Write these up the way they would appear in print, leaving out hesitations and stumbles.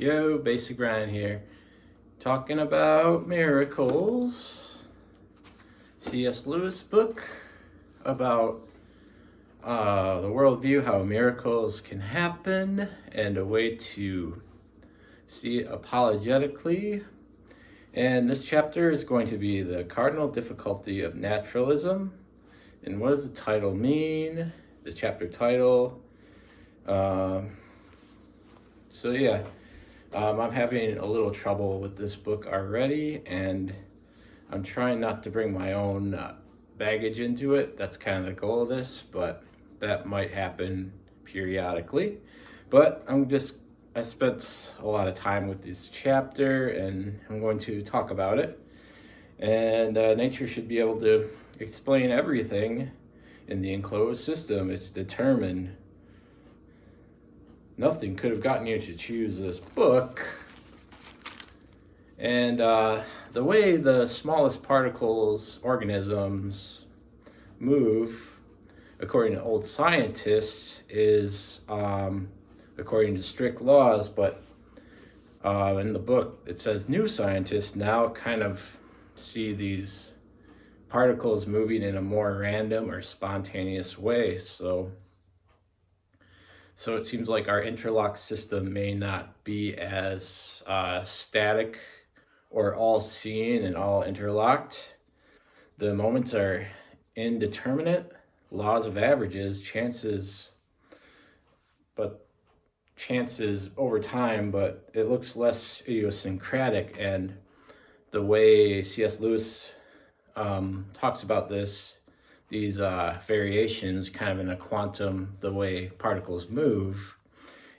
Yo, Basic Ryan here, talking about miracles. C.S. Lewis book about the worldview, how miracles can happen, and a way to see it apologetically. And this chapter is going to be the cardinal difficulty of naturalism. And what does the title mean? The chapter title. I'm having a little trouble with this book already, and I'm trying not to bring my own baggage into it. That's kind of the goal of this, but that might happen periodically. But I spent a lot of time with this chapter, and I'm going to talk about it. And nature should be able to explain everything in the enclosed system. It's determined. Nothing could have gotten you to choose this book. And the way the smallest particles, organisms, move, according to old scientists, is according to strict laws, but in the book it says new scientists now kind of see these particles moving in a more random or spontaneous way. So it seems like our interlocked system may not be as static or all-seeing and all interlocked. The moments are indeterminate, laws of averages, chances over time, but it looks less idiosyncratic. And the way C.S. Lewis talks about these variations kind of in a quantum, the way particles move,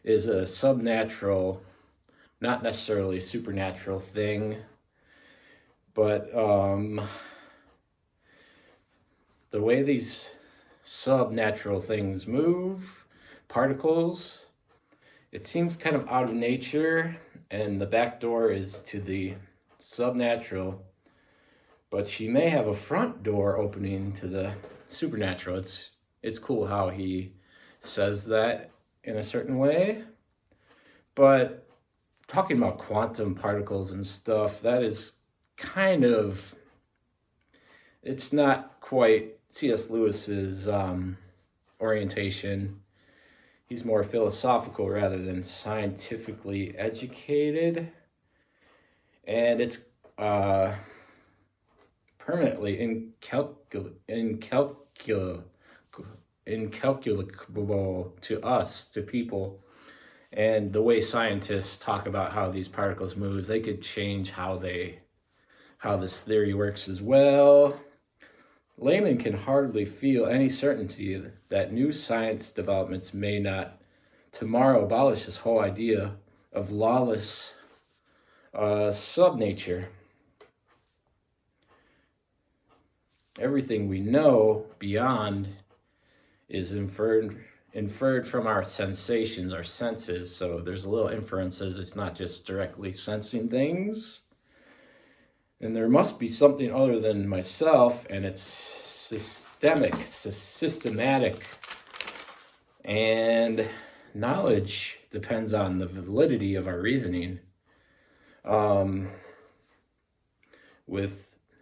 is a subnatural, not necessarily supernatural thing, but the way these subnatural things move, particles, it seems kind of out of nature, and the back door is to the subnatural. But she may have a front door opening to the supernatural. It's cool how he says that in a certain way. But talking about quantum particles and stuff, that is kind of, it's not quite C.S. Lewis's orientation. He's more philosophical rather than scientifically educated. And it's permanently incalculable to us, to people. And the way scientists talk about how these particles move, they could change how this theory works as well. Laymen can hardly feel any certainty that new science developments may not tomorrow abolish this whole idea of lawless subnature. Everything we know beyond is inferred from our sensations, our senses. So there's a little inferences. It's not just directly sensing things. And there must be something other than myself, and it's systematic. And knowledge depends on the validity of our reasoning.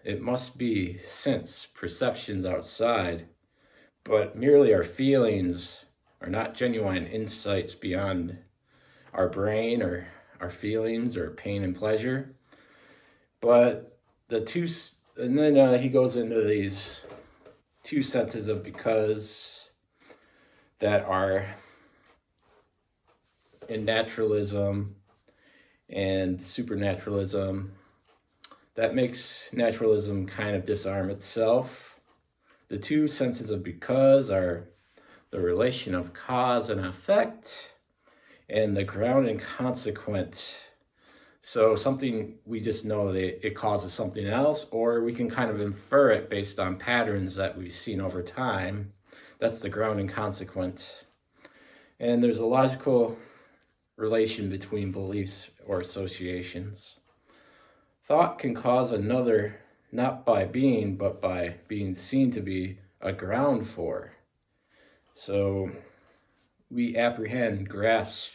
It must be sense perceptions outside, but merely our feelings are not genuine insights beyond our brain or our feelings or pain and pleasure. But and then he goes into these two senses of because that are in naturalism and supernaturalism. That makes naturalism kind of disarm itself. The two senses of because are the relation of cause and effect, and the ground and consequent. So something we just know that it causes something else, or we can kind of infer it based on patterns that we've seen over time. That's the ground and consequent. And there's a logical relation between beliefs or associations. Thought can cause another, not by being, but by being seen to be a ground for. So we apprehend, grasp,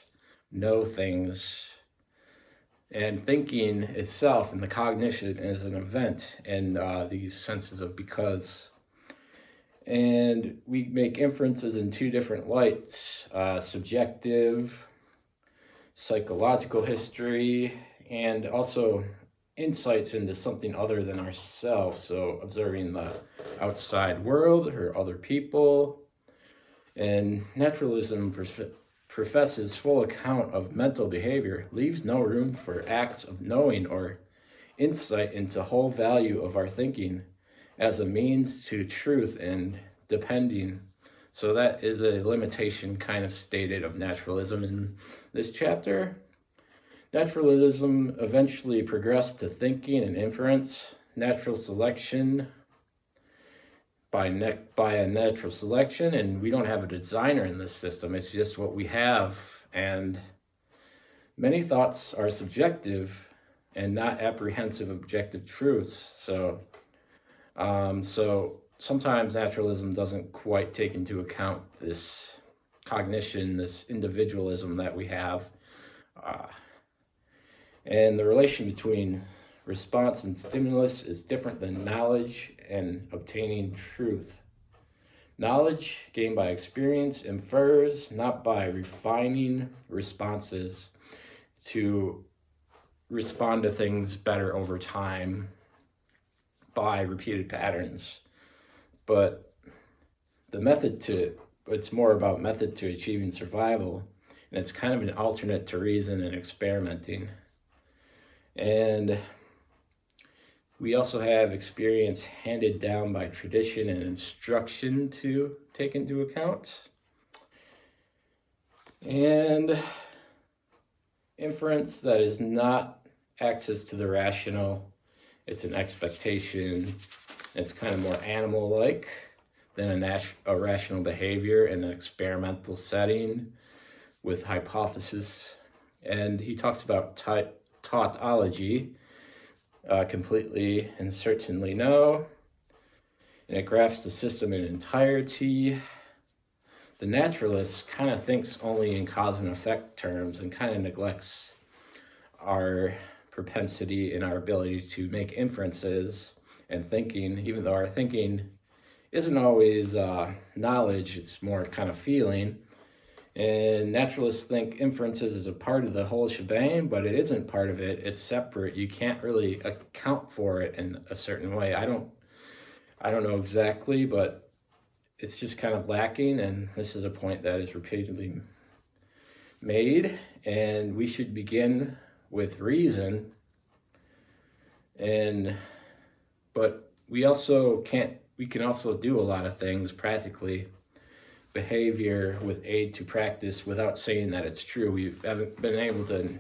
know things And thinking itself and the cognition is an event in these senses of because. And we make inferences in two different lights, subjective, psychological history, and also insights into something other than ourselves. So observing the outside world or other people. And naturalism professes full account of mental behavior, leaves no room for acts of knowing or insight into whole value of our thinking as a means to truth and depending. So that is a limitation kind of stated of naturalism in this chapter. Naturalism eventually progressed to thinking and inference, natural selection by a natural selection, and we don't have a designer in this system. It's just what we have, and many thoughts are subjective and not apprehensive objective truths. So sometimes naturalism doesn't quite take into account this cognition, this individualism that we have, and the relation between response and stimulus is different than knowledge and obtaining truth. Knowledge gained by experience infers, not by refining responses to respond to things better over time by repeated patterns. But it's more about method to achieving survival, and it's kind of an alternate to reason and experimenting. And we also have experience handed down by tradition and instruction to take into account. And inference that is not access to the rational. It's an expectation. It's kind of more animal-like than a rational behavior in an experimental setting with hypothesis. And he talks about tautology, completely and certainly no. And it graphs the system in entirety. The naturalist kind of thinks only in cause and effect terms and kind of neglects our propensity and our ability to make inferences and thinking, even though our thinking isn't always knowledge, it's more kind of feeling. And naturalists think inferences is a part of the whole shebang, but it isn't part of it. It's separate. You can't really account for it in a certain way. I don't know exactly, but it's just kind of lacking, and this is a point that is repeatedly made, and we should begin with reason. But we can also do a lot of things practically, behavior with aid to practice without saying that it's true. We haven't been able to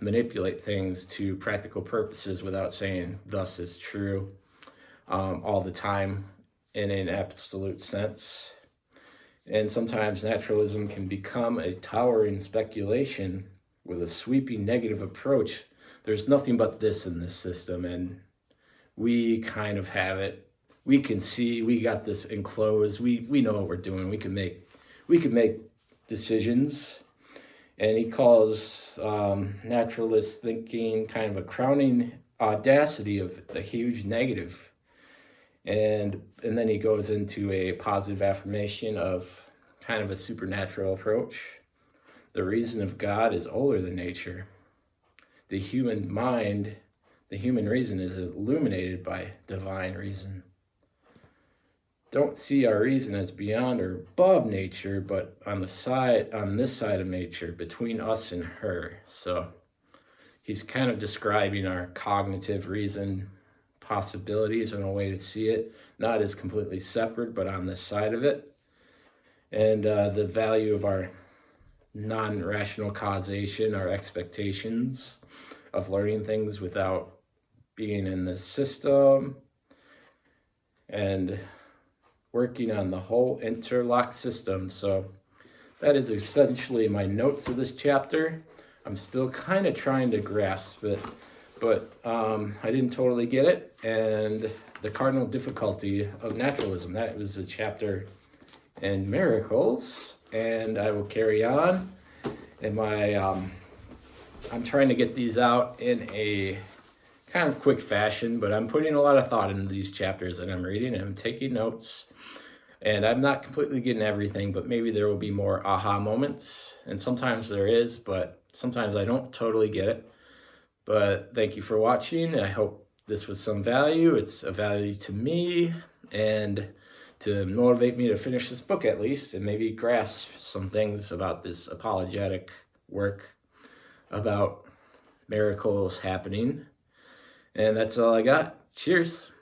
manipulate things to practical purposes without saying thus is true all the time in an absolute sense. And sometimes naturalism can become a towering speculation with a sweeping negative approach. There's nothing but this in this system, and we kind of have it. We can see, we got this enclosed, we know what we're doing, we can make decisions. And he calls naturalist thinking kind of a crowning audacity of a huge negative. And then he goes into a positive affirmation of kind of a supernatural approach. The reason of God is older than nature. The human mind, the human reason is illuminated by divine reason. Don't see our reason as beyond or above nature, but on this side of nature, between us and her. So he's kind of describing our cognitive reason possibilities and a way to see it, not as completely separate, but on this side of it. And the value of our non-rational causation, our expectations of learning things without being in this system, and working on the whole interlocked system. So that is essentially my notes of this chapter. I'm still kind of trying to grasp it, but I didn't totally get it. And the cardinal difficulty of naturalism, that was a chapter in miracles, and I will carry on in my I'm trying to get these out in a kind of quick fashion, but I'm putting a lot of thought into these chapters that I'm reading, and I'm taking notes. And I'm not completely getting everything, but maybe there will be more aha moments. And sometimes there is, but sometimes I don't totally get it. But thank you for watching. I hope this was some value. It's a value to me and to motivate me to finish this book at least, and maybe grasp some things about this apologetic work about miracles happening. And that's all I got. Cheers.